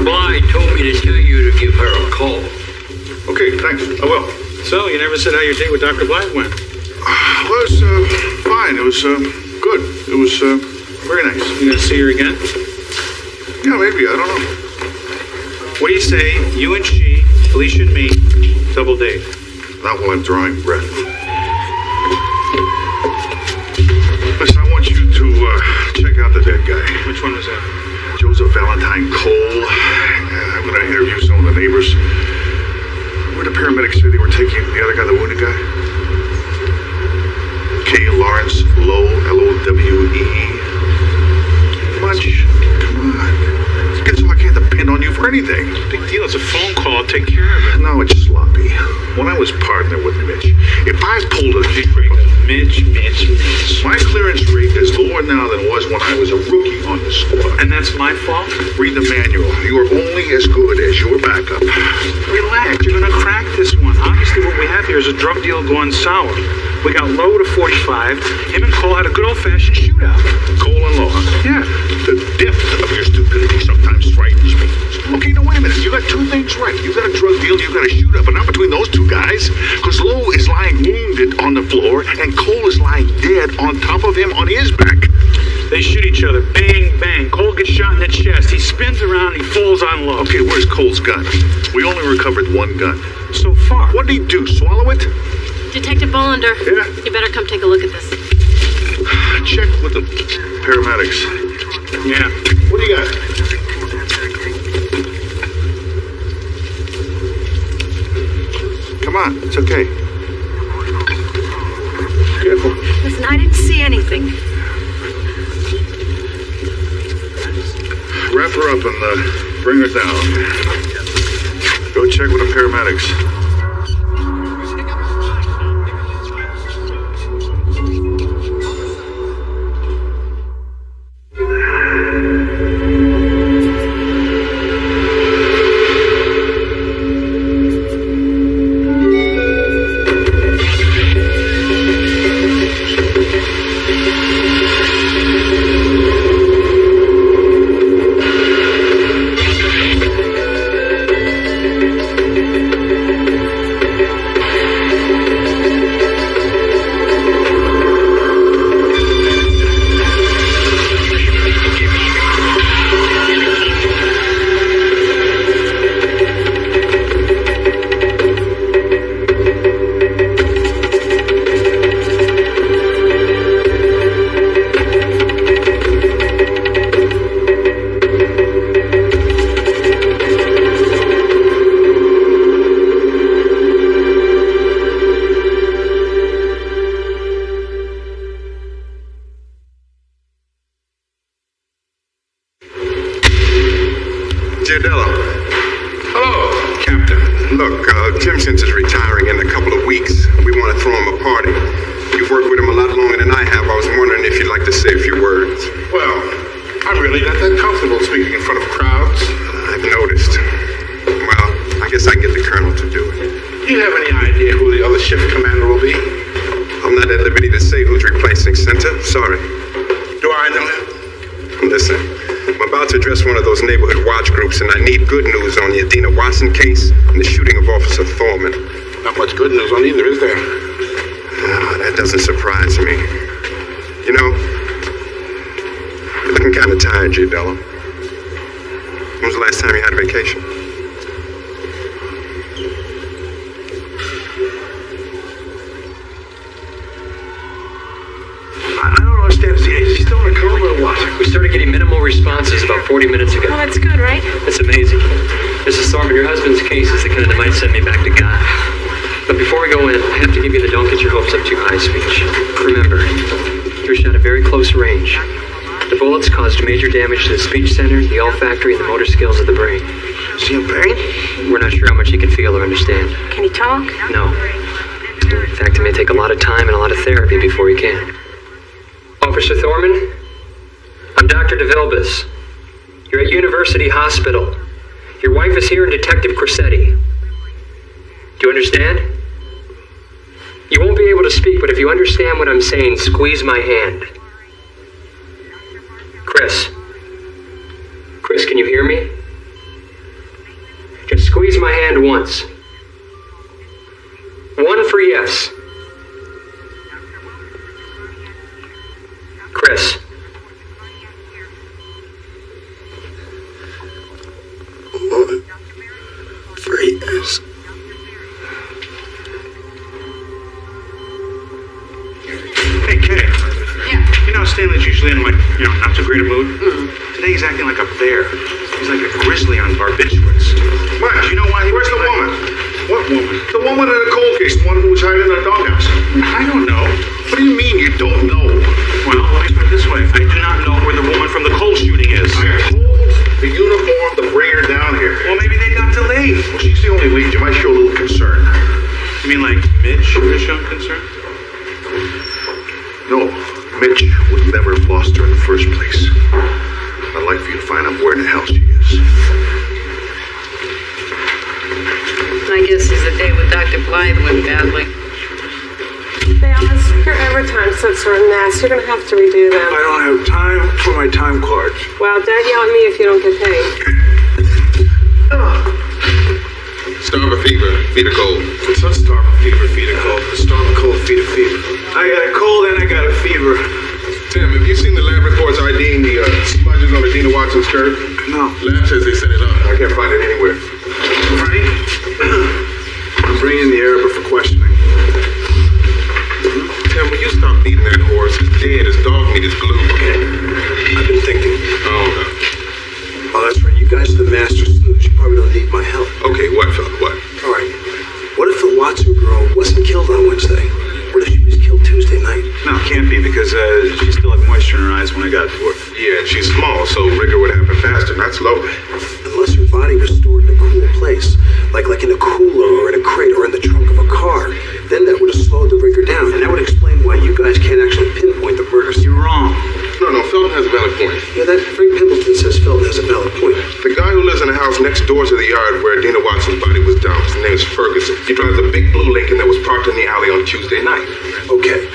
Bly told me to tell you to give her a call. Okay, thanks. I will. So, you never said how your date with Dr. Bly went? Well, it was fine. It was good. It was very nice. You gonna see her again? Yeah, maybe. I don't know. What do you say, you and she, Felicia and me, double date? Not while I'm drawing breath. Listen, I want you to check out the dead guy. Which one was that? Joseph Valentine Cole. I'm going to interview some of the neighbors. Where the paramedics say they were taking the other guy, the wounded guy? K. Lawrence Lowe, Lowe. Much? Come on. It's so I can't depend on you for anything. Big deal. It's a phone call. I'll take care of it. No, it's sloppy. When I was partner with Mitch, if I pulled a trigger, Mitch. my clearance rate is lower now than it was when I was a rookie on the squad. And that's my fault? Read the manual. You are only as good as your backup. Relax. You're gonna crack this one. Obviously, what we have here is a drug deal going sour. We got Lowe to 45. Him and Cole had a good old-fashioned shootout. Cole and Law. Yeah. The depth of your stupidity sometimes frightens me. Okay, now wait a minute. You got two things right. You got a drug deal, you got a shootout, but not between those two guys. Because Lowe is lying wounded on the floor, and Cole is lying dead on top of him on his back. They shoot each other. Bang, bang. Cole gets shot in the chest. He spins around and he falls on Lowe. Okay, where's Cole's gun? We only recovered one gun. So far. What did he do? Swallow it? Detective Bollander. Yeah? You better come take a look at this. Check with the paramedics. Yeah. What do you got? Come on, it's okay. Careful. Listen, I didn't see anything. Wrap her up and bring her down. Go check with the paramedics. Simpson's is retiring in a couple of weeks. We want to throw him a party. You've worked with him a lot longer than I have. I was wondering if you'd like to say a few words. Well, I'm really not that comfortable speaking in front of crowds. I've noticed. Well, I guess I can get the colonel to do it. Do you have any idea who the other shift commander will be? I'm not at liberty to say who's replacing Center. Sorry. Do I know him? Listen, I'm about to address one of those neighborhood watch groups, and I need good news on the Adina Watson case and the shooting of Officer Thorman. Not much good news on either, is there? That doesn't surprise me. You know, you're looking kind of tired, J. Della. When was the last time you had a vacation? I don't understand. Is he still in a coma or what? We started getting minimal responses about 40 minutes ago. Well, that's good, right? That's amazing. Mrs. Thorman, your husband's case is the kind that might send me back to God. But before we go in, I have to give you the don't get your hopes up too high speech. Remember, you're shot at very close range. The bullets caused major damage to the speech center, the olfactory, and the motor skills of the brain. Is he in pain? We're not sure how much he can feel or understand. Can he talk? No. In fact, it may take a lot of time and a lot of therapy before he can. Officer Thorman, I'm Dr. DeVilbus. You're at University Hospital. Your wife is here and Detective Corsetti. Do you understand? You won't be able to speak, but if you understand what I'm saying, squeeze my hand. Chris, can you hear me? squeeze my hand once. 1 for yes. Chris. For yes. Hey, Kay. Yeah. You know, Stanley's usually in, not too great a mood. Today he's acting like a bear. He's like a grizzly on barbiturates. What? Do you know why? Where's the woman? What woman? The woman in the cold case, the one who was hiding in the doghouse. I don't know. What do you mean you don't know? Well, let me put it this way. I do not know where the woman from the coal shooting is. I told the uniform to bring her down here. Well, maybe they got delayed. Well, she's the only lead. You might show a little concern. You mean like Mitch has shown concern? No, Mitch would never have lost her in the first place. I'd like for you to find out where the hell she is. My guess is the day with Dr. Blythe went badly. Dallas, your overtime slips are a mess. You're going to have to redo them. I don't have time for my time cards. Well, don't yell at me if you don't get paid. Starve fever, feed a cold. It's not starving fever, feed a cold. It's starving cold, feed a fever. I got a cold and I got a fever. Tim, have you seen the lab reports IDing the smudges on Adina Watson's shirt? No. Lab says they set it up. I can't find it anywhere. Frank? I'm bringing the Arab for questioning. Tim, will you stop beating that horse? It's dead. His dog meat is blue. Okay. I've been thinking. Oh, Oh, that's right. You guys are the master sleuths. You probably don't need my help. okay. What, fella? What? All right. What if the Watson girl wasn't killed on Wednesday? What if she was killed Tuesday night? No, can't be because she still had moisture in her eyes when I got to her. Yeah, and she's small, so rigor would happen faster, not slowly. Unless her body was stored in a cool place, like in a cooler or in a crate or in the trunk of a car. Then that would have slowed the rigor down, and that would explain why you guys can't actually pinpoint the murder scene. You're wrong. No, Felton has a valid point. Yeah, that Frank Pimpleton says Felton has a valid point. The guy who lives in the house next door to the yard where Adina Watson's body was dumped, his name is Ferguson. He drives a big blue Lincoln that was parked in the alley on Tuesday night. Okay.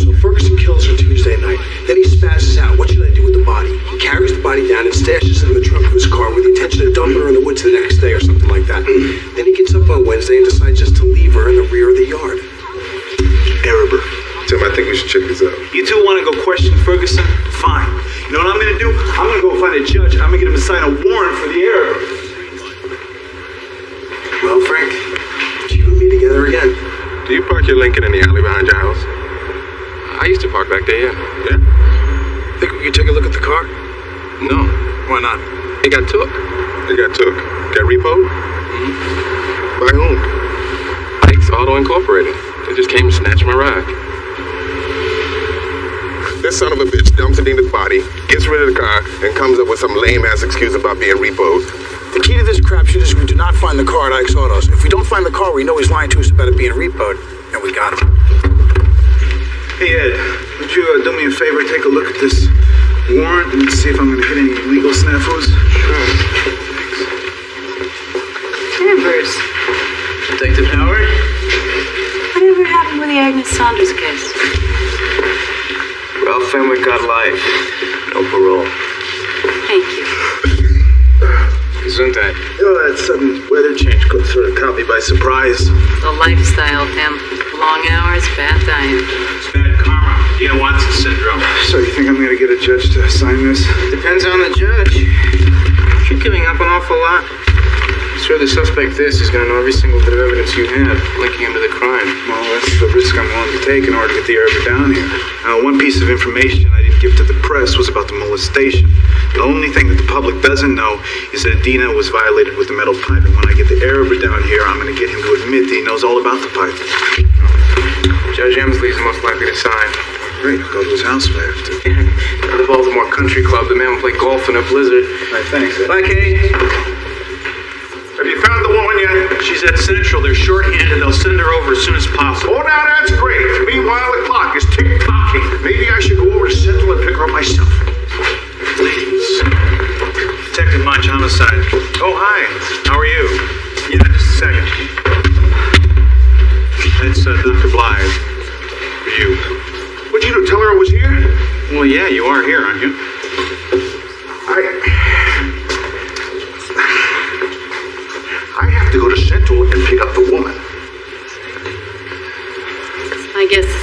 So Ferguson kills her Tuesday night. Then he spazzes out. What should I do with the body? He carries the body down and stashes it in the trunk of his car with the intention of dumping her in the woods the next day or something like that. Then he gets up on Wednesday and decides just to leave her in the rear of the yard. Araber. Tim, I think we should check this out. You two want to go question Ferguson? Fine. You know what I'm going to do? I'm going to go find a judge. I'm going to get him to sign a warrant for the Arab. Well, Frank, you and me together again. Do you park your Lincoln in the alley behind your house? I used to park back there, yeah. Yeah? Think we could take a look at the car? No. Why not? It got took. It got took. Got repoed? Mm-hmm. By whom? Ike's Auto Incorporated. They just came and snatched my ride. This son of a bitch dumps Adina's body, gets rid of the car, and comes up with some lame-ass excuse about being repoed. The key to this crapshoot is we do not find the car at Ike's Autos. If we don't find the car, we know he's lying to us about it being repoed, and we got him. Hey, Ed, would you do me a favor? Take a look at this warrant and see if I'm going to hit any legal snafus? Sure. Chambers. Detective Howard? Whatever happened with the Agnes Saunders case? Ralph Fenwick got life. No parole. Thank you. Gesundheit. You know, that sudden weather change sort of caught me by surprise. The lifestyle, Pim. Long hours, bad diet. It's bad karma. Dina Watson syndrome. So you think I'm going to get a judge to sign this? Depends on the judge. You're giving up an awful lot. I'm sure the suspect this is going to know every single bit of evidence you have linking him to the crime. Well, that's the risk I'm willing to take in order to get the Arab down here. Now, one piece of information I didn't give to the press was about the molestation. The only thing that the public doesn't know is that Dina was violated with the metal pipe. And when I get the Arab down here, I'm going to get him to admit that he knows all about the pipe. Judge Emsley is most likely to sign. Great, I'll go to his house if I have to. At the Baltimore Country Club, the man will play golf in a blizzard. All right, thanks, Ed. Bye, Kate. Have you found the woman yet? She's at Central. They're shorthanded. They'll send her over as soon as possible. Oh, now that's great. Meanwhile, the clock is tick-tocking. Maybe I should go over to Central and pick her up myself. Ladies. Detective Munch, Homicide. Oh, hi. How are you? Yeah, just a second. It's Dr. Blythe. For you. What'd you do? Tell her I was here? Well, yeah, you are here, aren't you? I have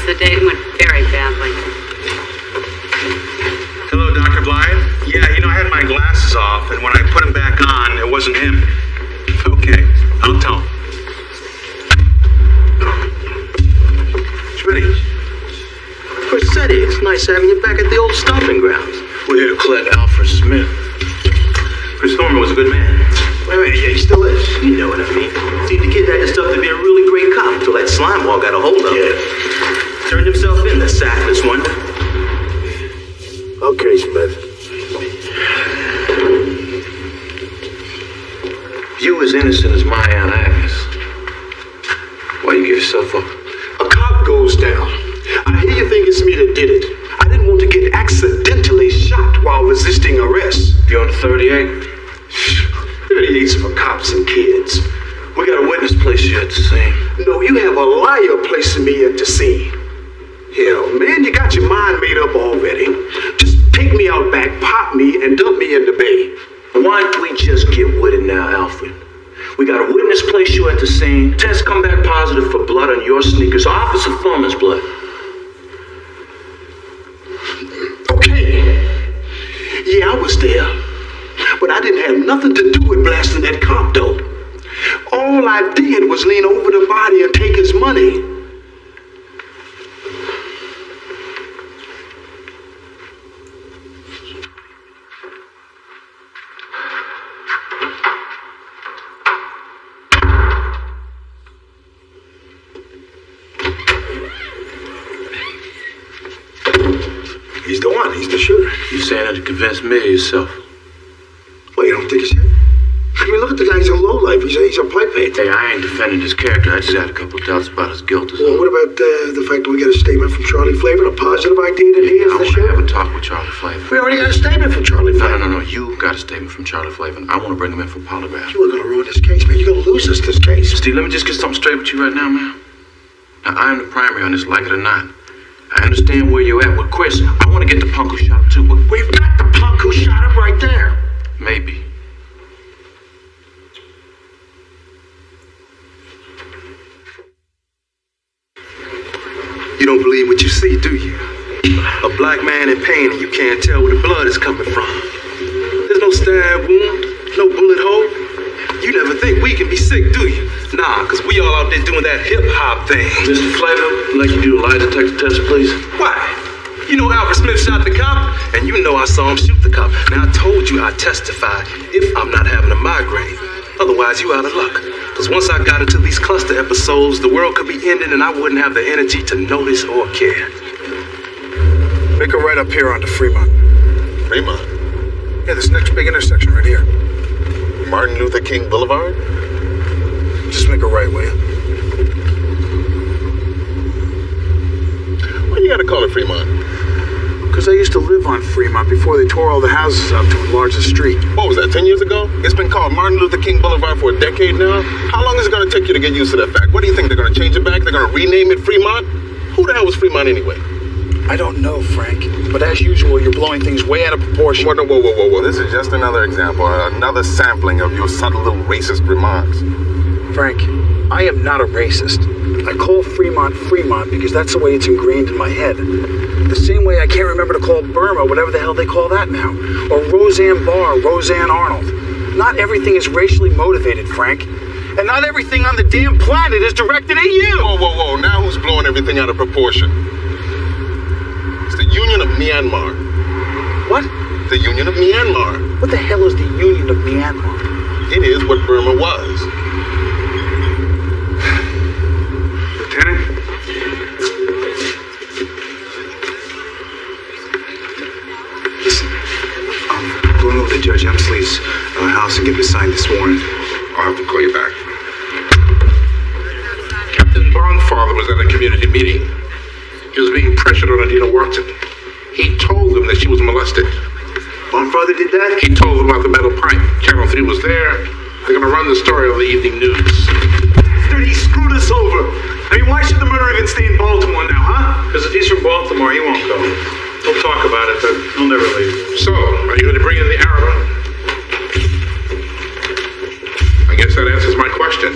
the day went very badly. Hello, Dr. Blythe? Yeah, I had my glasses off, and when I put them back on, it wasn't him. Okay, I'll tell him. Schmitty. Corsetti, it's nice having you back at the old stomping grounds. We're here to collect Alfred Smith. Chris Thorman was a good man. Wait, yeah, he still is. You know what I mean. See, the kid had the stuff to be a really great cop until that slime ball got a hold of him. Turned himself in, the sackless wonder. Okay, Smith. You as innocent as my Aunt Agnes. Why you give yourself up? A cop goes down. I hear you think it's me that did it. I didn't want to get accidentally shot while resisting arrest. You on 38? 38's for cops and kids. We got a witness place you at the scene. No, you have a liar placing me at the scene. Hell, man, you got your mind made up already. Just take me out back, pop me, and dump me in the bay. Why don't we just get with it now, Alfred? We got a witness place you at the scene. Test come back positive for blood on your sneakers. Officer Thurman's blood. Okay. Yeah, I was there. But I didn't have nothing to do with blasting that cop, though. All I did was lean over the body and take his money. He's the one. He's the shooter. You saying that to convince me of yourself? Well, you don't think it's him? I mean, look at the guy. He's a lowlife. He's a pipe hand. Hey, I ain't defending his character. I just had a couple of doubts about his guilt. Well, what about the fact that we got a statement from Charlie Flavin, a positive idea that he is I the want to shooter? have a talk with Charlie Flavin. We already got a statement from Charlie Flavin. No. You got a statement from Charlie Flavin. I want to bring him in for polygraph. You are going to ruin this case, man. You're going to lose us this case. Steve, let me just get something straight with you right now, man. Now, I'm the primary on this, like it or not. I understand where you're at with Chris. I want to get the punk who shot him, too, but We've got the punk who shot him right there. maybe. You don't believe what you see, do you? A black man in pain and you can't tell where the blood is coming from. There's no stab wound, no bullet hole. You never think we can be sick, do you? Nah, because we all out there doing that hip-hop thing. Mr. Flavin, like you do a lie detector test, please. Why? You know Alfred Smith shot the cop, and you know I saw him shoot the cop. Now, I told you I'd testify if I'm not having a migraine. Otherwise, you out of luck. Because once I got into these cluster episodes, the world could be ending and I wouldn't have the energy to notice or care. Make a right up here onto Fremont. Fremont? Yeah, this next big intersection right here. Martin Luther King Boulevard? Just make a right, will you? Why you gotta call it Fremont? Because I used to live on Fremont before they tore all the houses up to enlarge the street. What was that, 10 years ago? It's been called Martin Luther King Boulevard for a decade now. How long is it gonna take you to get used to that fact? What do you think, they're gonna change it back? They're gonna rename it Fremont? Who the hell was Fremont anyway? I don't know, Frank. But as usual, you're blowing things way out of proportion. Whoa. This is just another example, another sampling of your subtle little racist remarks. Frank, I am not a racist. I call Fremont Fremont because that's the way it's ingrained in my head. The same way I can't remember to call Burma whatever the hell they call that now. Or Roseanne Barr, Roseanne Arnold. Not everything is racially motivated, Frank. And not everything on the damn planet is directed at you! Whoa. Now who's blowing everything out of proportion? It's the Union of Myanmar. What? The Union of Myanmar. What the hell is the Union of Myanmar? It is what Burma was. Lieutenant? Listen, I'm going over to Judge Emsley's house and get him to sign this warrant. I'll have to call you back. Captain Bondfather was at a community meeting. He was being pressured on Adina Watson. He told them that she was molested. Bondfather did that? He told them about the metal pipe. Channel 3 was there. They're going to run the story on the evening news. Dude, he screwed us over. I mean, why should the murderer even stay in Baltimore now, huh? Because if he's from Baltimore, he won't go. He'll talk about it, but he'll never leave. So, are you going to bring in the Arab? I guess that answers my question.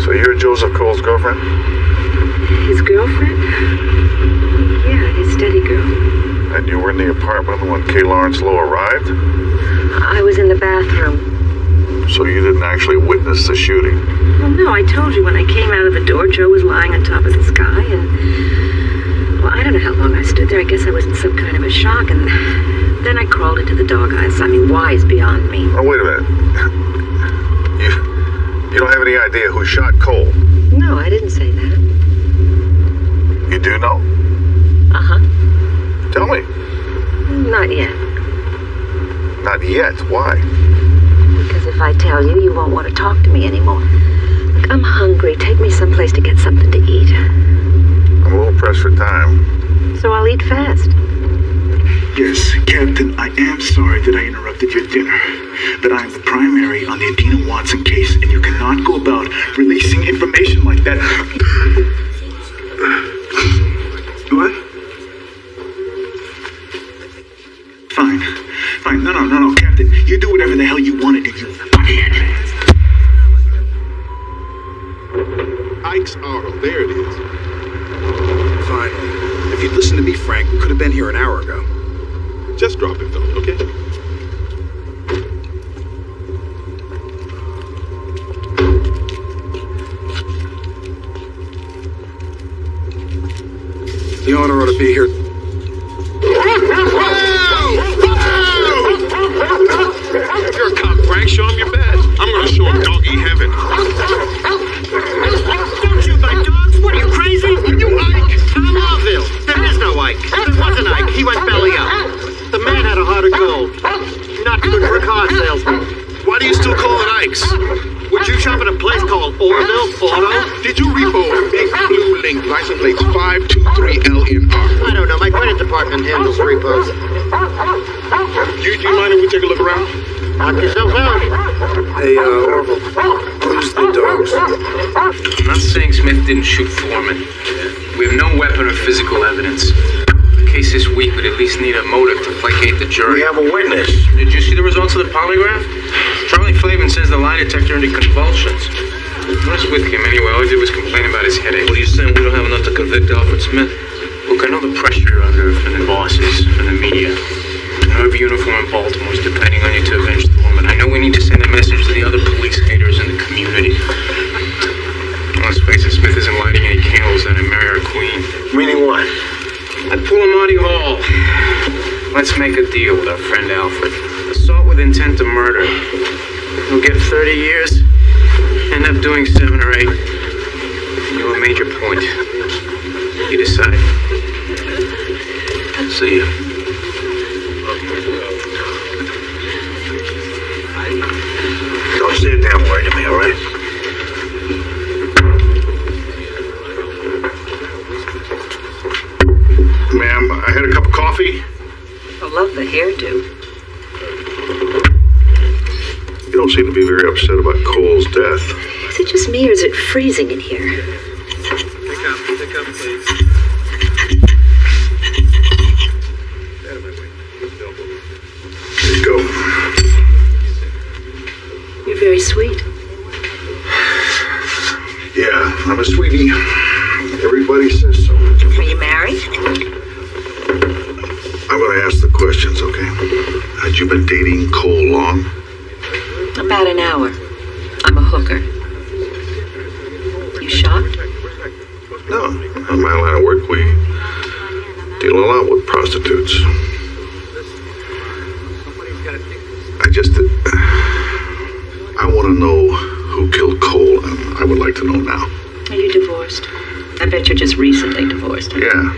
So you're Joseph Cole's girlfriend? Okay, Lawrence Lowe arrived? I was in the bathroom. So you didn't actually witness the shooting? Well, no, I told you when I came out of the door, Joe was lying on top of the sky, and... Well, I don't know how long I stood there. I guess I was in some kind of a shock, and then I crawled into the doghouse. I mean, why is beyond me. Oh, wait a minute. You don't have any idea who shot Cole? No, I didn't say that. You do know? Uh-huh. Tell me. Not yet. Not yet. Why? Because if I tell you, you won't want to talk to me anymore. Look, I'm hungry. Take me someplace to get something to eat. I'm a little pressed for time. So I'll eat fast. Yes, Captain, I am sorry that I interrupted your dinner, but I am the primary on the Adina Watson case, and you cannot go about releasing information like that. What? Fine. No, Captain, you do whatever the hell you want to do, you butthead. Ike's auto. There it is. Fine. If you'd listened to me, Frank, we could have been here an hour ago. Just drop it, though, okay? The owner ought to be here. If you're a cop, Frank, show him your badge. I'm gonna show him doggy heaven. Don't shoot my dogs! What are you, crazy? Are you Ike? I'm Lawville. There is no Ike. There was an Ike. He went belly up. The man had a heart of gold. Not good for a car salesman. Why do you still call it Ike's? Would you shop at a place called Orville Auto? Did you repo a big blue link license plates 523LNR? I don't know. My credit department handles repos. Do you mind if we take a look around? Knock yourself out. Hey, Orville, who's the dogs? I'm not saying Smith didn't shoot Foreman. We have no weapon or physical evidence. The case this week would at least need a motive to placate the jury. We have a witness. Did you see the results of the polygraph? Charlie Flavin says the lie detector into convulsions. I was with him anyway. All he did was complain about his headache. What are you saying? We don't have enough to convict Alfred Smith? Look, I know the pressure you're under from the bosses, from the media. I know every uniform in Baltimore is depending on you to avenge the woman. I know we need to send a message to the other police haters in the community. Let's face it, Smith isn't lighting any candles then and marry our queen. Meaning what? I pull a Monty Hall. Let's make a deal with our friend Alfred. Assault with intent to murder. He'll get 30 years. End up doing 7 or 8. You have made your point. You decide. See you. Don't say a damn word to me, all right? Ma'am, I had a cup of coffee. I love the hairdo. You don't seem to be very upset about Cole's death. Is it just me or is it freezing in here? Pick up, please. There you go. You're very sweet. Yeah, I'm a sweetie. Everybody says so. Are you married? I'm gonna ask the questions, okay? Had you been dating Cole long? About an hour. I'm a hooker. You shocked? No. In my line of work, we deal a lot with prostitutes. I want to know who killed Cole, and I would like to know now. Are you divorced? I bet you're just recently divorced. Yeah.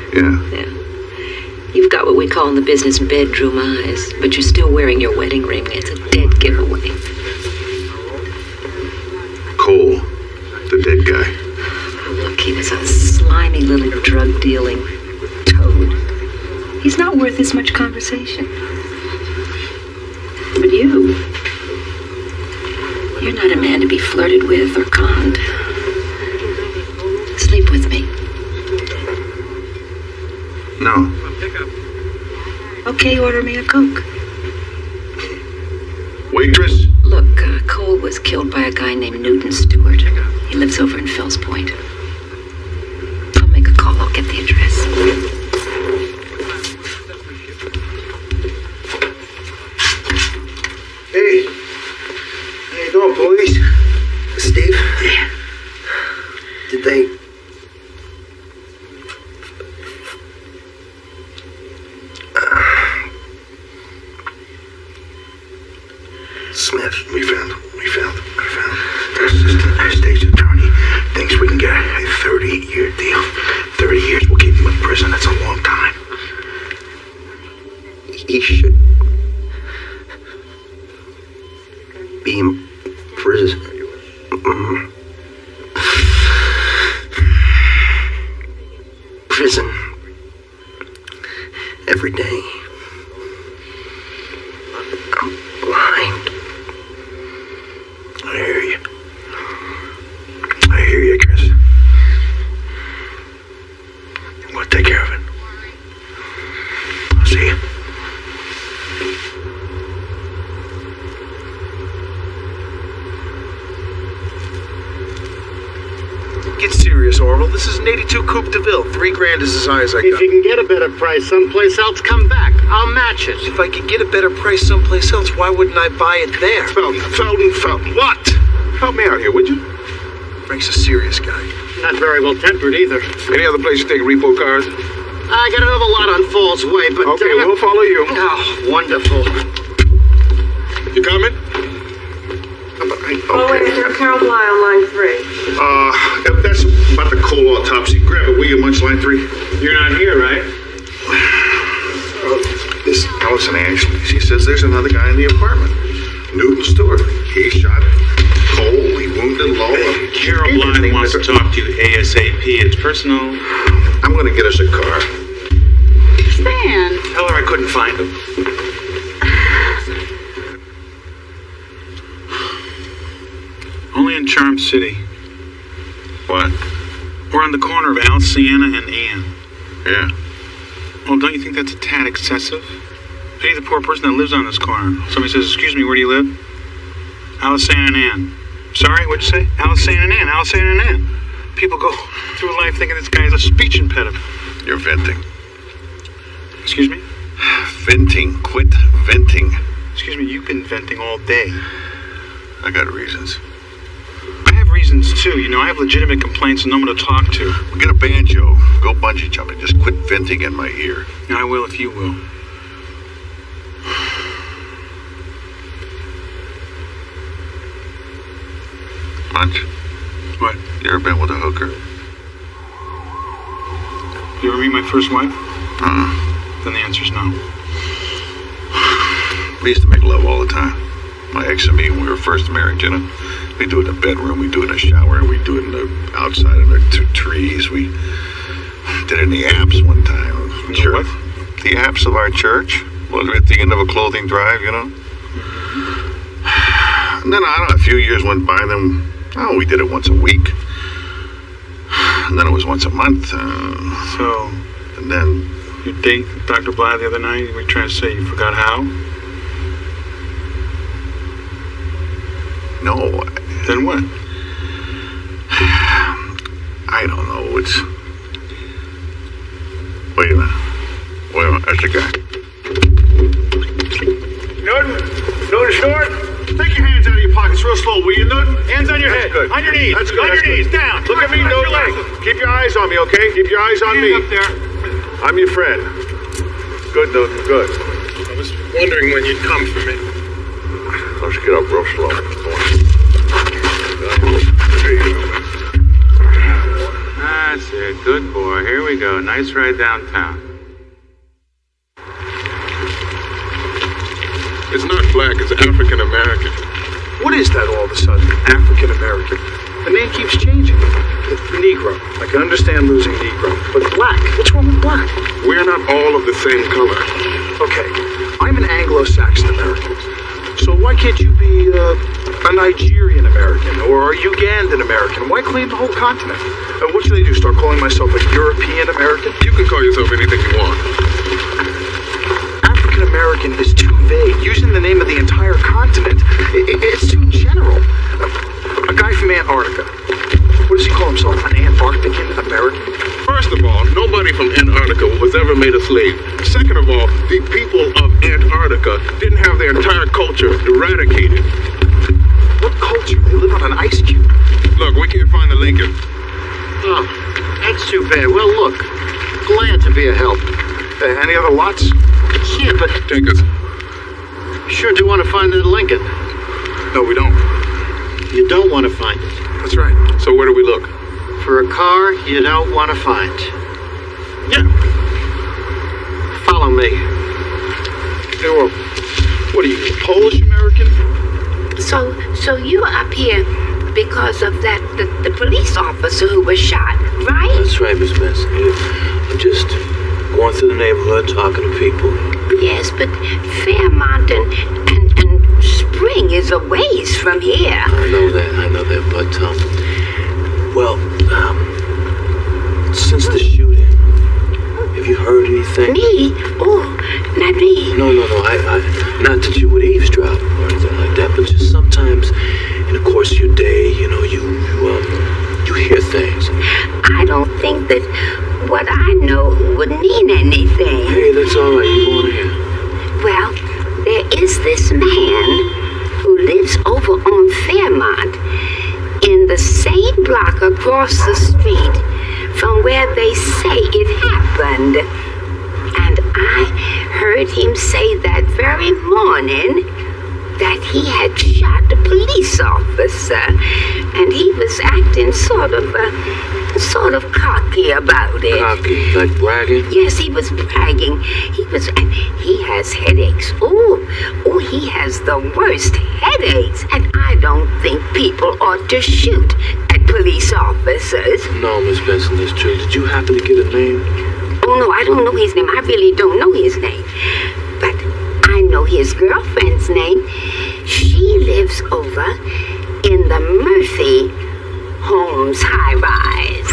You've got what we call in the business bedroom eyes, but you're still wearing your wedding ring. It's a dead giveaway. Cole, the dead guy. Look, he was a slimy little drug-dealing toad. He's not worth this much conversation. But you're not a man to be flirted with or conned. Sleep with me. No. Okay, order me a Coke. Waitress? Look, Cole was killed by a guy named Newton Stewart. He lives over in Fells Point. I'll make a call. I'll get the address. Hey. How you doing, police? Steve? Yeah. Did they... Smith. We found him. The assistant state attorney thinks we can get a 30-year deal. 30 years will keep him in prison. That's a long time. He should be in prison. Prison. Every day. I'm blind. I hear you. Chris. We'll take care of it. I'll see you. Get serious, Orville. This is an 82 Coupe de Ville. $3,000 is as high as I got. If you can get a better price someplace else, come back. I'll match it. If I could get a better price someplace else, why wouldn't I buy it there? Felton, what? Help me out here, would you? Frank's a serious guy. Not very well tempered either. Any other place you take repo cars? I got another lot on Falls Way, but... Okay, we'll follow you. Oh, wonderful. You coming? Oh, wait, there's Carol Bly on line 3. If that's about the cold autopsy, grab it, will you, Munch, line 3? You're not here, right? This Allison Ashley, she says there's another guy in the apartment. Newton Stewart. He shot Cole, he wounded Lowe. Carol Bly wants to talk to you ASAP. It's personal. I'm gonna get us a car. Stan. Tell her I couldn't find him. Only in Charm City. What? We're on the corner of Alciana and Ann. Yeah. Well, don't you think that's a tad excessive? Pity the poor person that lives on this corner. Somebody says, excuse me, where do you live? Alciana and Ann. Sorry, what'd you say? Alciana and Ann, Alciana and Ann. People go through life thinking this guy has a speech impediment. You're venting. Excuse me? Venting. Quit venting. Excuse me, you've been venting all day. I got reasons. I have reasons too. You know, I have legitimate complaints and no one to talk to. Well, get a banjo. Go bungee jumping. Just quit venting in my ear. I will if you will. Munch? What? You ever been with a hooker? You ever meet my first wife? Then the answer's no. We used to make love all the time. My ex and me, when we were first married, you know. We do it in the bedroom, we do it in the shower, we do it in the outside in the trees. We did it in the apps one time. What? The apps of our church. Was at the end of a clothing drive, you know. And then, I don't know, a few years went by, then, we did it once a week. And then it was once a month. And then... You date Dr. Bly the other night? Were you trying to say you forgot how? No. Then what? I don't know. It's... Wait a minute. That's the guy. Newton Stewart? Take your hands out of your pockets real slow, will you, Newton? Hands on your head. Good. On your knees. That's good. On your knees. Down. Look at me, Newton. Keep your eyes on me, okay? Keep your eyes on me. Up there. I'm your friend. Good, Newton. Good. I was wondering when you'd come for me. Let's get up real slow. There you go, man. That's it. Good boy. Here we go. Nice ride downtown. It's not black, it's African American. What is that all of a sudden? African American. The name keeps changing. Negro. I can understand losing Negro. But black? What's wrong with black? We're not all of the same color. Okay, I'm an Anglo-Saxon American. So why can't you be a Nigerian American or a Ugandan American? Why claim the whole continent? What should I do? Start calling myself a European American? You can call yourself anything you want. African American is too vague. Using the name of the entire continent, it's too general. A guy from Antarctica. What does he call himself? An Antarctican American? First of all, nobody from Antarctica was ever made a slave. Second of all, the people of Antarctica didn't have their entire culture culture eradicated. What culture? They live on an ice cube. Look, we can't find the Lincoln. Oh, that's too bad. Well, look, glad to be a help. Any other lots? Yeah, but Take us. sure do want to find that Lincoln. No, we don't. You don't want to find it. That's right. So where do we look? For a car you don't want to find. Yeah. Follow me. Hey, well, what are you, Polish American? So you're up here because of that, the police officer who was shot, right? That's right, Miss Benson. I'm just going through the neighborhood, talking to people. Yes, but Fairmont and Spring is a ways from here. I know that, but, since the shooting, have you heard anything? Me? Oh, not me. No, I not that you would eavesdrop or anything like that, but just sometimes in the course of your day, you hear things. I don't think that what I know would mean anything. Hey, that's all right. You go on ahead. Well, there is this man who lives over on Fairmont in the same block across the street from where they say it happened. And I heard him say that very morning that he had shot the police officer, and he was acting sort of cocky about it. Cocky, like bragging? Yes, he was bragging. He has headaches. Oh, he has the worst headaches. And I don't think people ought to shoot at police officers. No, Miss Benson, that's true. Did you happen to get a name? Oh, no, I don't know his name. I really don't know his name. But I know his girlfriend's name. She lives over in the Murphy Homes high-rise.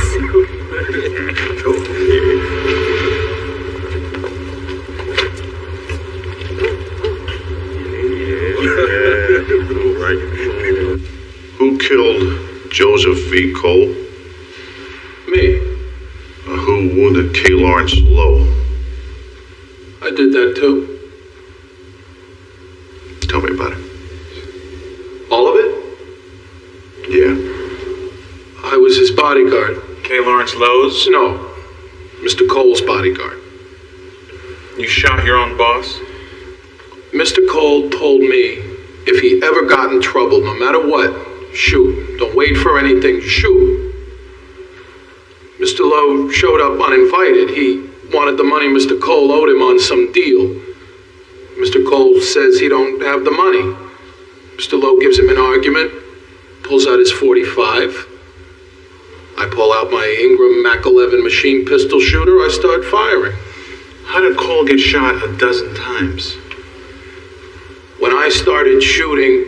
Who killed Joseph V. Cole? Me. Who wounded K. Lawrence Lowe? I did that too. Tell me about it. All of it? Yeah. I was his bodyguard. K. Lawrence Lowe's? No, Mr. Cole's bodyguard. You shot your own boss? Mr. Cole told me if he ever got in trouble, no matter what, shoot. Don't wait for anything, shoot. Mr. Lowe showed up uninvited. He wanted the money Mr. Cole owed him on some deal. Mr. Cole says he don't have the money. Mr. Lowe gives him an argument, pulls out his .45. I pull out my Ingram Mac 11 machine pistol shooter. I start firing. How did Cole get shot a dozen times? When I started shooting,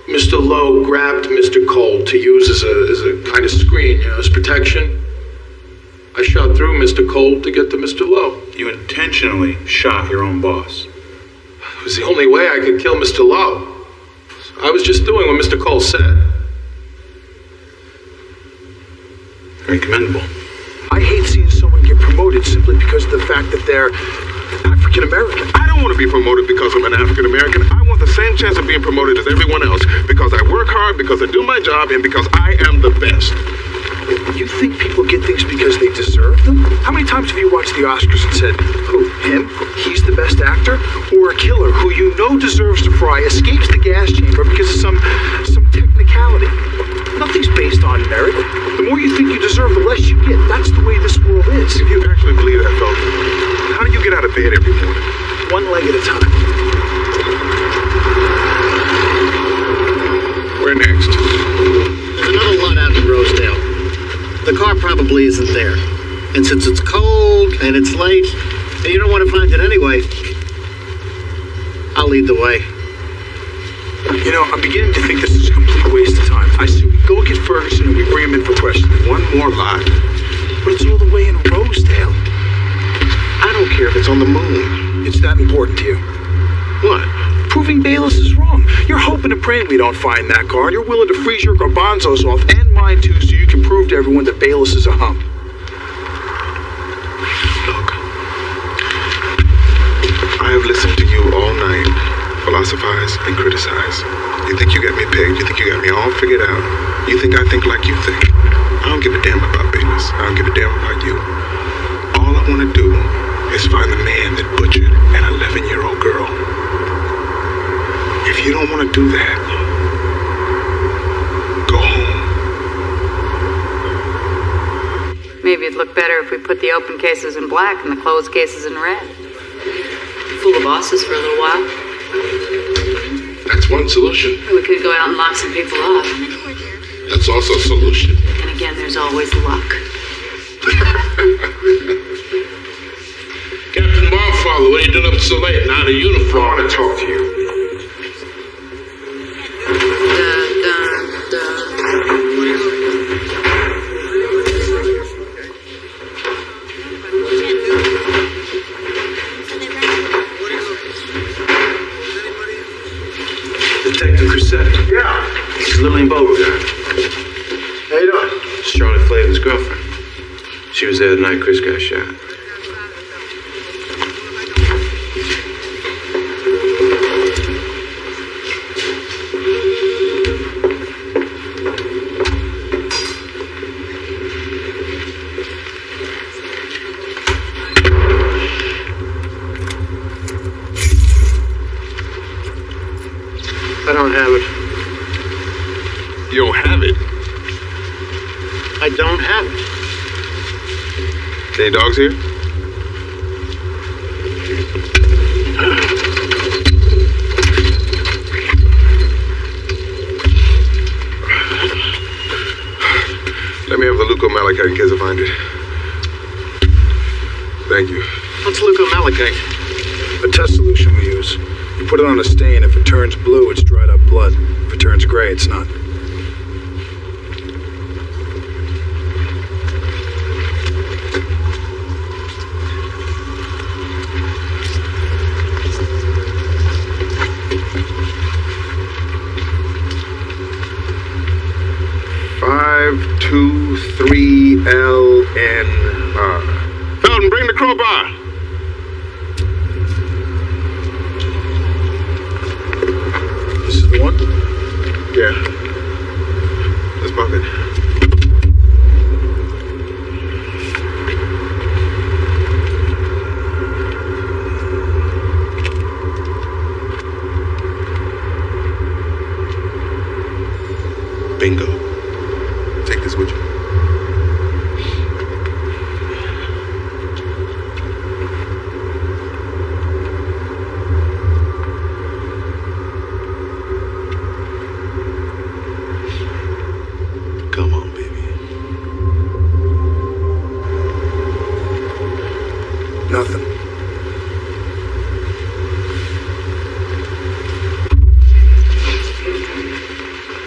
Mr. Lowe grabbed Mr. Cole to use as a kind of screen, as protection. I shot through Mr. Cole to get to Mr. Lowe. You intentionally shot your own boss. It was the only way I could kill Mr. Lowe. I was just doing what Mr. Cole said. Very commendable. I hate seeing someone get promoted simply because of the fact that they're African American. I don't want to be promoted because I'm an African American. I want the same chance of being promoted as everyone else because I work hard, because I do my job, and because I am the best. You think people get things because they deserve them? How many times have you watched the Oscars and said, who, him? He's the best actor? Or a killer who you know deserves to fry, escapes the gas chamber because of some technicality? Nothing's based on merit. The more you think you deserve, the less you get. That's the way this world is. If you actually believe that, Phil, how do you get out of bed every morning? One leg at a time. Where next? There's another lot out in Rosedale. The car probably isn't there. And since it's cold and it's late, and you don't want to find it anyway, I'll lead the way. You know, I'm beginning to think this is a complete waste of time. I say we go get Ferguson and we bring him in for questioning. One more lot. But it's all the way in Rosedale. I don't care if it's on the moon. It's that important to you. What? Proving Bayless is wrong. You're hoping and praying we don't find that car. You're willing to freeze your garbanzos off, and mine too, so you can prove to everyone that Bayless is a hump. Look, I have listened to you all night, while I philosophize and criticize. You think you got me pegged? You think you got me all figured out? You think I think like you think? I don't give a damn about business. I don't give a damn about you. All I want to do is find the man that butchered an 11-year-old girl. If you don't want to do that, go home. Maybe it'd look better if we put the open cases in black and the closed cases in red. Fool the bosses for a little while. That's one solution. We could go out and lock some people up. That's also a solution. And again, there's always luck. Captain Barfather, what are you doing up so late? Not a uniform. I want to talk to you. Detective Crusette. Yeah. It's Lillian Beauregard. How you doing? It's Charlotte Flavin's girlfriend. She was there the night Chris got shot. I don't have it. You don't have it? I don't have it. Any dogs here? Let me have the leucomalachite in case I find it. Thank you. What's leucomalachite? A test solution we use. You put it on a stain. If it turns blue, it's dried up blood. If it turns gray, it's not. LNR. Felton, bring the crowbar. This is the one? Yeah. Let's bump it. Bingo. Take this with you. Come on, baby. Nothing.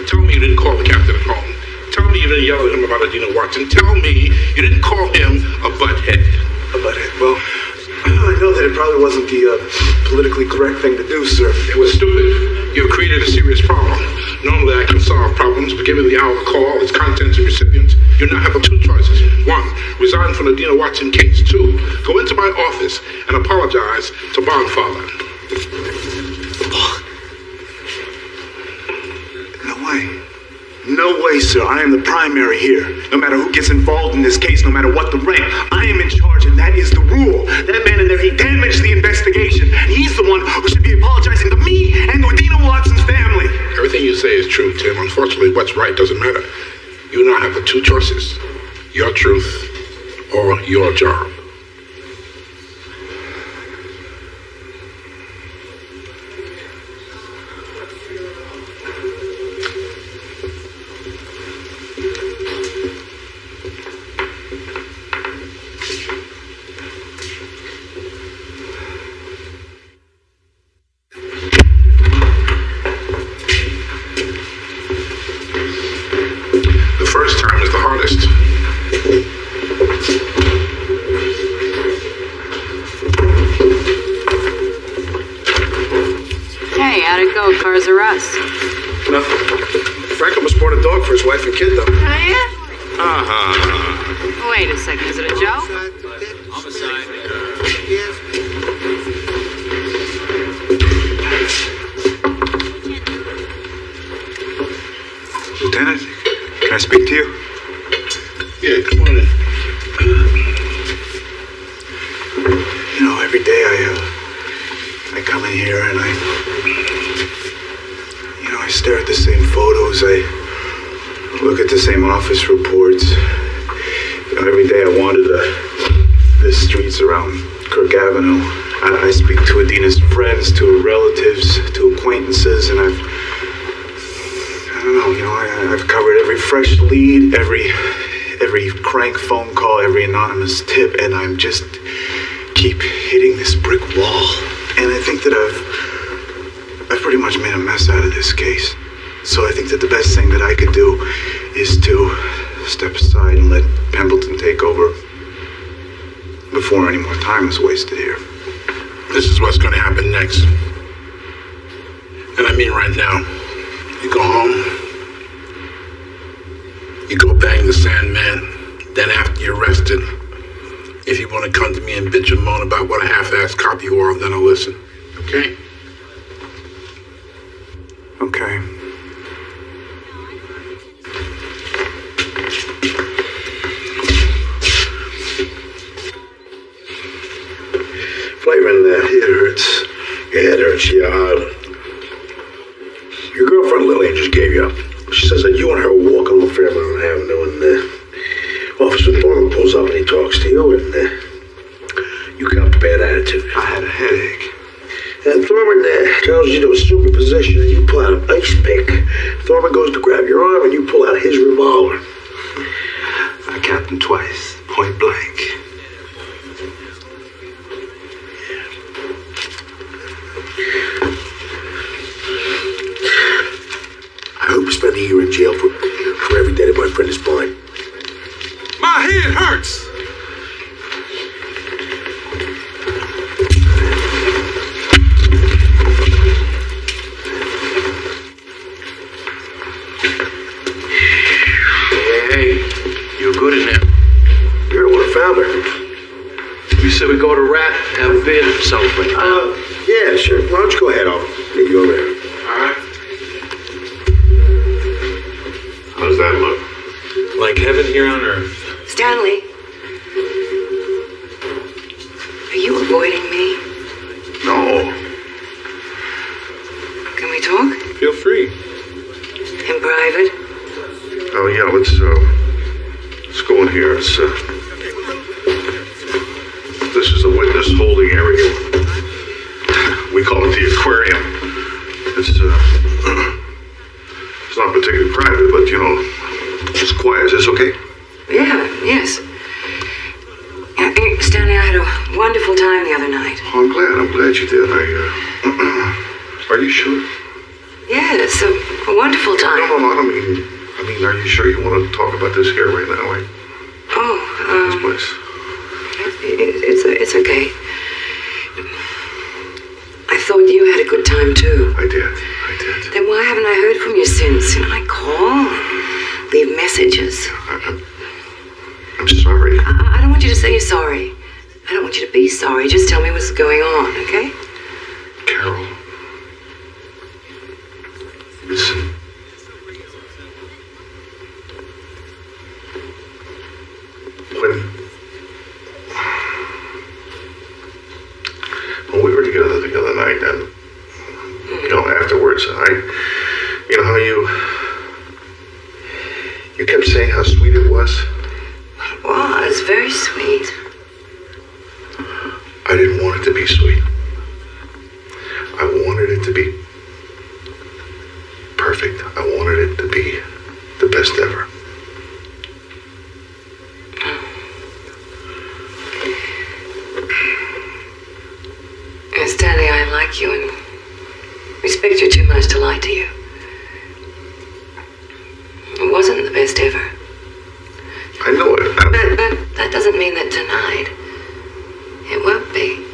Tell me you didn't call the captain at home. Tell me you didn't yell at him about Adina Watson. Tell me you didn't call him a butthead. A butthead? Well, I know that it probably wasn't the politically correct thing to do, sir. It was stupid. You've created a serious problem. Normally I can solve problems, but given the hour of the call, its contents and recipients, you now have two choices. One, resign from the Adina Watson case. Two, go into my office and apologize to Bondfather. No way. No way, sir. I am the primary here. No matter who gets involved in this case, no matter what the rank, I am in charge, and that is the rule. That man in there, he damaged the investigation. He's the one who should be apologizing to me and to Adina Watson's family. Everything you say is true, Tim. Unfortunately, what's right doesn't matter. You now have the two choices. Your truth or your job. The first time is the hardest. Hey, how'd it go? Cars are us. Nothing. Frank almost bought a dog for his wife and kid, though. Oh, yeah? Uh-huh. Wait a second, is it a joke? Lieutenant, can I speak to you? Yeah, come on in. You know, every day I come in here and I stare at the same photos. I look at the same office reports. Every day I wander the streets around Kirk Avenue. I speak to Adina's friends, to her relatives, to acquaintances, and I've covered every fresh lead, every crank phone call, every anonymous tip, and I'm just keep hitting this brick wall. And I think that I've pretty much made a mess out of this case. So I think that the best thing that I could do is to step aside and let Pendleton take over before any more time is wasted here. This is what's going to happen next. And I mean right now. You go home. You go bang the Sandman. Then after you're arrested, if you want to come to me and bitch and moan about what a half-assed cop you are, then I'll listen. Okay? Okay. Flavor in the head hurts. Your head hurts, yeah. Your girlfriend Lillian just gave you up. She says that you and her were walking on Fairmount Avenue and Officer Thorman pulls up and he talks to you and you got a bad attitude. I had a headache. And Thorman tells you to assume your position and you pull out an ice pick. Thorman goes to grab your arm and you pull out his revolver. I capped him twice, point blank. I hope you spend a year in jail for every day that my friend is blind. My head hurts! Hey, you're good in there. You're the one who found her. You said we go to Rat, have a beer, celebrate. Yeah, sure. Why don't you go ahead? I'll get you over there. All right. How's that look? Like heaven here on earth. Stanley. Are you avoiding me? No. Can we talk? Feel free. In private? Oh, yeah, let's go in here. This is the witness holding area. We call it the aquarium. It's not particularly private, but, it's quiet. Is this okay? Yeah, yes. Stanley, I had a wonderful time the other night. Oh, I'm glad you did. Are you sure? Yes, a wonderful time. No, I don't mean, are you sure you want to talk about this here right now? This place. It's okay. I thought you had a good time too. I did. Then why haven't I heard from you since? I call, leave messages. I'm sorry. I don't want you to say you're sorry. I don't want you to be sorry. Just tell me what's going on, okay? Carol. Listen. When we were together the other night, and afterwards, how you kept saying how sweet it was. It was very sweet. I didn't want it to be sweet. I wanted it to be perfect. I wanted it to be the best ever. Stanley, I like you and respect you too much to lie to you. It wasn't the best ever. I know it. But that doesn't mean that tonight it won't be.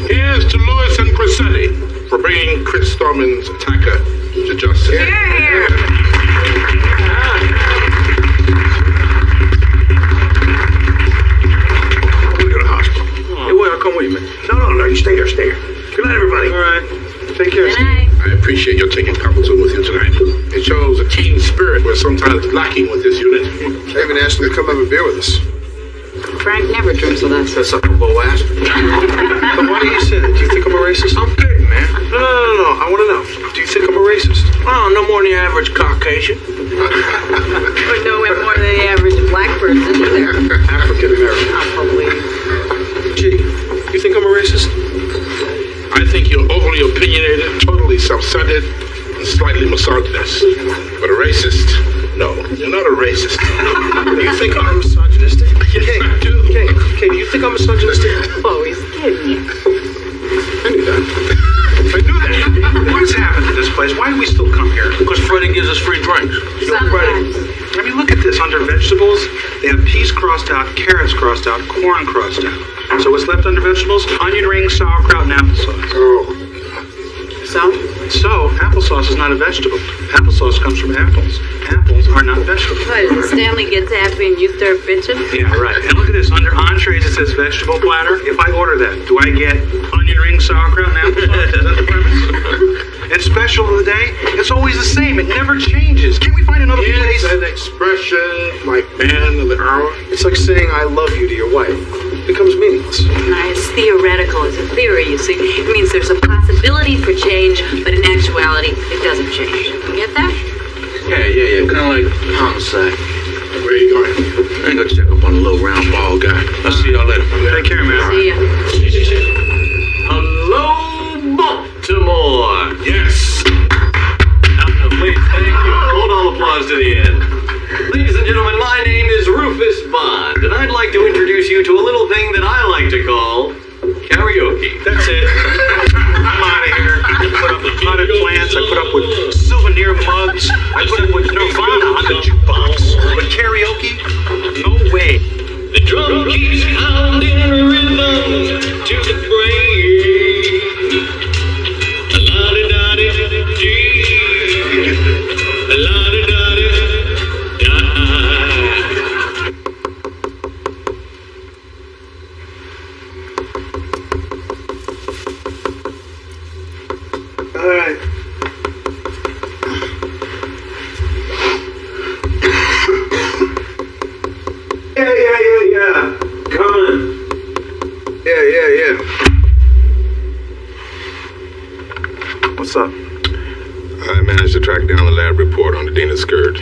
Here's to Lewis and Cressetti for bringing Chris Thorman's attacker to justice. rather lacking with this unit. I even asked him to come have a beer with us. Frank never drinks with us. That's something low ass. But why do you say that? Do you think I'm a racist? I'm kidding, man. No. I want to know. Do you think I'm a racist? Oh, no more than the average Caucasian. Or nowhere more than the average black person either. African American. Probably. Gee, you think I'm a racist? I think you're overly opinionated, totally self-centered, and slightly misogynist. But a racist? No, you're not a racist. Do you think I'm misogynistic? Yes, I do. Okay, do you think I'm misogynistic? Oh, he's kidding you. I knew that. I knew that. What has happened to this place? Why do we still come here? Because Freddie gives us free drinks. Sometimes. I mean, look at this. Under vegetables, they have peas crossed out, carrots crossed out, corn crossed out. So what's left under vegetables? Onion rings, sauerkraut, and applesauce. Oh. So, applesauce is not a vegetable. Applesauce comes from apples. Apples are not vegetables. What, did Stanley gets happy and you start bitching? Yeah, right. And look at this. Under entrees, it says vegetable platter. If I order that, do I get onion rings, sauerkraut, and applesauce? Is that the premise? And special of the day, it's always the same. It never changes. Can't we find another place? It's an expression like man of the hour. It's like saying I love you to your wife. It becomes meaningless. It's theoretical. It's a theory, you see. It means there's a possibility for change, but in actuality, it doesn't change. You get that? Yeah. Kind of like Homicide. Where are you going? I ain't gonna check up on the little round ball guy. I'll see y'all later. Take care, man. See ya. Hello, Baltimore. Yes. Wait, thank you. Hold all applause to the end. Ladies and gentlemen, my name is Rufus Bond, and I'd like to introduce you to a little thing that I like to call karaoke. That's it. I'm out of here. I put up with potted plants. I put up with souvenir mugs. I put up with Nirvana on the jukebox. But karaoke? No way. The drum keeps pounding a rhythm to the brain. A-la-di-da-di-dee. A-la-di-da-di-da. All right. Yeah. Coming. Yeah. What's up? I managed to track down the lab report on the Dana skirt.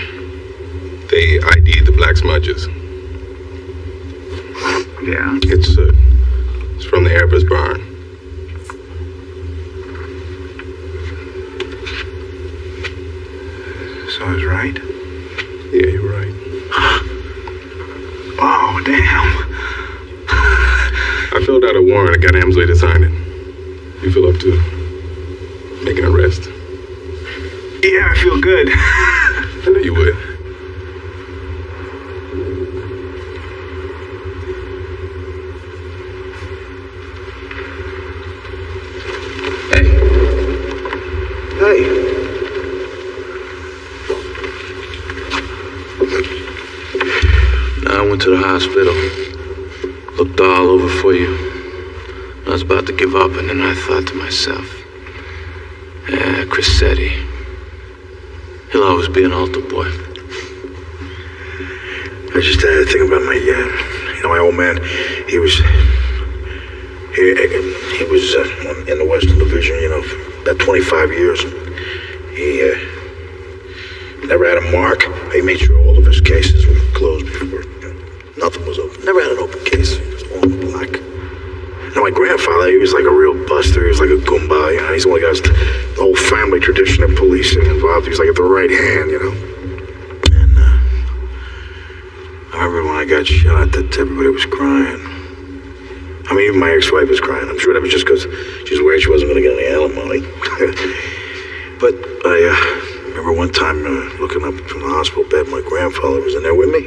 They ID'd the black smudges. Yeah. It's from the Airbus barn. So I was right? Yeah, you're right. Oh, damn. I filled out a warrant. I got Amsley to sign it. You feel up to making an arrest? Yeah, I feel good. I knew you would. Hey. I went to the hospital. Looked all over for you. I was about to give up, and then I thought to myself, Crissetti. He'll always be an altar boy. I just had to think about my old man. He was in the Western Division, for about 25 years. He never had a mark. He made sure all of his cases were closed before nothing was open. Never had an open case. It was all in the black. My grandfather, he was like a real buster. He was like a goomba. He's the one that got the whole family tradition of policing involved. He was like at the right hand, And I remember when I got shot that everybody was crying. I mean, even my ex-wife was crying. I'm sure that was just because she was worried she wasn't going to get any alimony. But I remember one time looking up from the hospital bed, my grandfather was in there with me.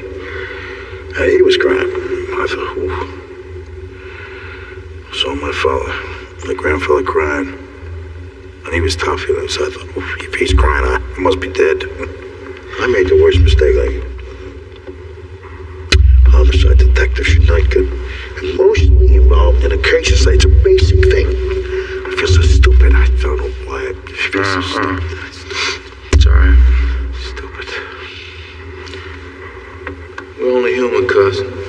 He was crying. I thought, ooh. Saw my grandfather crying. And he was tough, so I thought, ooh, if he's crying, I must be dead. I made the worst mistake. Homicide detective should not get emotionally involved in a case. It's a basic thing. I feel so stupid. I don't know why I feel so stupid. It's alright. Stupid. only human, cousin.